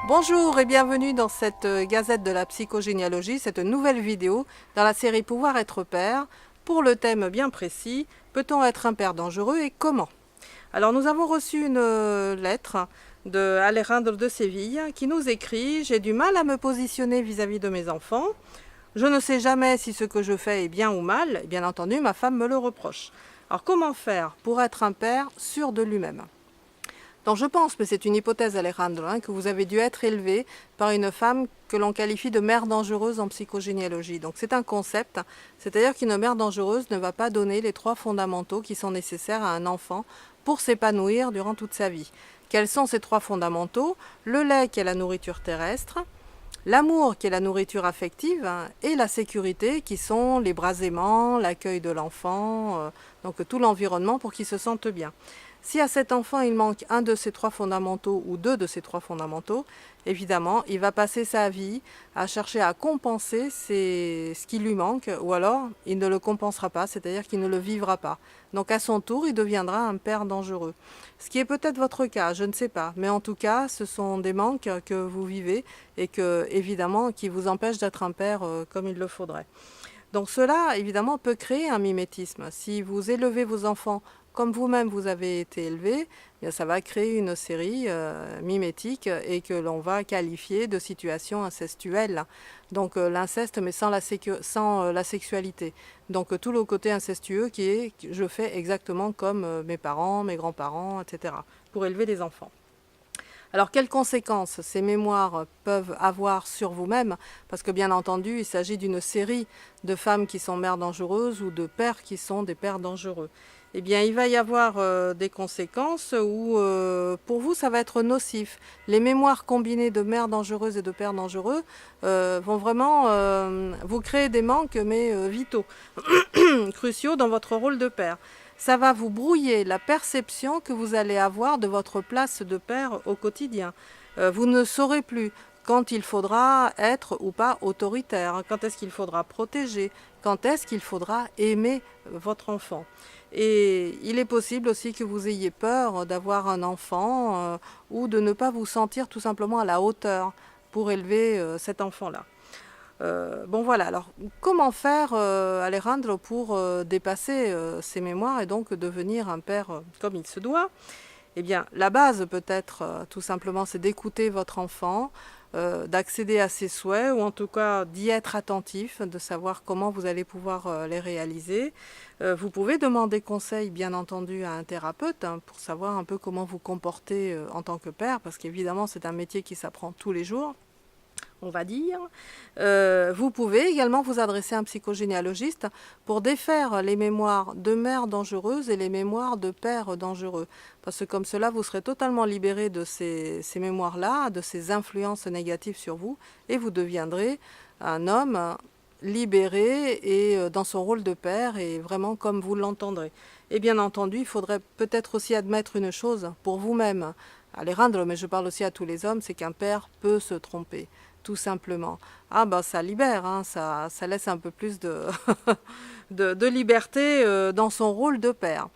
Bonjour et bienvenue dans cette gazette de la psychogénéalogie, cette nouvelle vidéo dans la série Pouvoir être père, pour le thème bien précis, peut-on être un père dangereux et comment? Alors nous avons reçu une lettre de Alejandro de Séville qui nous écrit: j'ai du mal à me positionner vis-à-vis de mes enfants, je ne sais jamais si ce que je fais est bien ou mal, et bien entendu ma femme me le reproche. Alors comment faire pour être un père sûr de lui-même? Donc je pense, mais c'est une hypothèse Alejandro, que vous avez dû être élevé par une femme que l'on qualifie de mère dangereuse en psychogénéalogie. Donc c'est un concept, c'est-à-dire qu'une mère dangereuse ne va pas donner les 3 fondamentaux qui sont nécessaires à un enfant pour s'épanouir durant toute sa vie. Quels sont ces 3 fondamentaux? Le lait qui est la nourriture terrestre, l'amour qui est la nourriture affective et la sécurité qui sont les bras aimants, l'accueil de l'enfant, donc tout l'environnement pour qu'il se sente bien. Si à cet enfant il manque un de ces 3 fondamentaux ou 2 de ces 3 fondamentaux, évidemment il va passer sa vie à chercher à compenser ce qui lui manque, ou alors il ne le compensera pas, c'est-à-dire qu'il ne le vivra pas. Donc à son tour il deviendra un père dangereux. Ce qui est peut-être votre cas, je ne sais pas, mais en tout cas ce sont des manques que vous vivez et que, évidemment, qui vous empêchent d'être un père comme il le faudrait. Donc cela, évidemment, peut créer un mimétisme. Si vous élevez vos enfants comme vous-même vous avez été élevé, bien ça va créer une série mimétique et que l'on va qualifier de situation incestuelle. Donc l'inceste, mais sans la sexualité. Donc tout le côté incestueux qui est « je fais exactement comme mes parents, mes grands-parents, etc. » pour élever les enfants. Alors, quelles conséquences ces mémoires peuvent avoir sur vous-même? Parce que, bien entendu, il s'agit d'une série de femmes qui sont mères dangereuses ou de pères qui sont des pères dangereux. Eh bien, il va y avoir des conséquences où, pour vous, ça va être nocif. Les mémoires combinées de mères dangereuses et de pères dangereux vont vraiment vous créer des manques, mais vitaux, cruciaux dans votre rôle de père. Ça va vous brouiller la perception que vous allez avoir de votre place de père au quotidien. Vous ne saurez plus quand il faudra être ou pas autoritaire, quand est-ce qu'il faudra protéger, quand est-ce qu'il faudra aimer votre enfant. Et il est possible aussi que vous ayez peur d'avoir un enfant ou de ne pas vous sentir tout simplement à la hauteur pour élever cet enfant-là. Bon voilà, alors comment faire Alejandro pour dépasser ces mémoires et donc devenir un père comme il se doit? Eh bien la base peut-être tout simplement c'est d'écouter votre enfant, d'accéder à ses souhaits ou en tout cas d'y être attentif, de savoir comment vous allez pouvoir les réaliser. Vous pouvez demander conseil bien entendu à un thérapeute pour savoir un peu comment vous comporter en tant que père, parce qu'évidemment c'est un métier qui s'apprend tous les jours, on va dire. Vous pouvez également vous adresser à un psychogénéalogiste pour défaire les mémoires de mères dangereuses et les mémoires de pères dangereux. Parce que comme cela, vous serez totalement libéré de ces mémoires-là, de ces influences négatives sur vous, et vous deviendrez un homme libéré et dans son rôle de père, et vraiment comme vous l'entendrez. Et bien entendu, il faudrait peut-être aussi admettre une chose pour vous-même, Alejandro, mais je parle aussi à tous les hommes, c'est qu'un père peut se tromper, tout simplement. Ah ben ça libère, ça laisse un peu plus de, de liberté dans son rôle de père.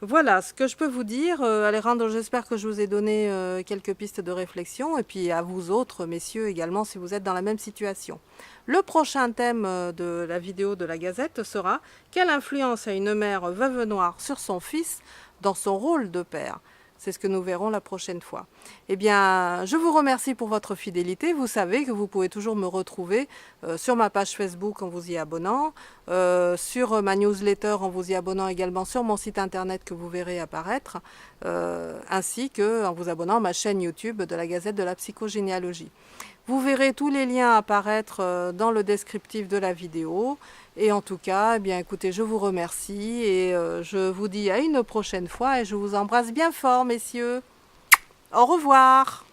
Voilà ce que je peux vous dire. Alejandro, j'espère que je vous ai donné quelques pistes de réflexion, et puis à vous autres, messieurs, également, si vous êtes dans la même situation. Le prochain thème de la vidéo de la Gazette sera « Quelle influence a une mère veuve noire sur son fils dans son rôle de père ?» C'est ce que nous verrons la prochaine fois. Eh bien, je vous remercie pour votre fidélité. Vous savez que vous pouvez toujours me retrouver sur ma page Facebook en vous y abonnant, sur ma newsletter en vous y abonnant également sur mon site internet que vous verrez apparaître, ainsi qu'en vous abonnant à ma chaîne YouTube de la Gazette de la Psychogénéalogie. Vous verrez tous les liens apparaître dans le descriptif de la vidéo. Et en tout cas, eh bien, écoutez, je vous remercie et je vous dis à une prochaine fois et je vous embrasse bien fort, messieurs. Au revoir.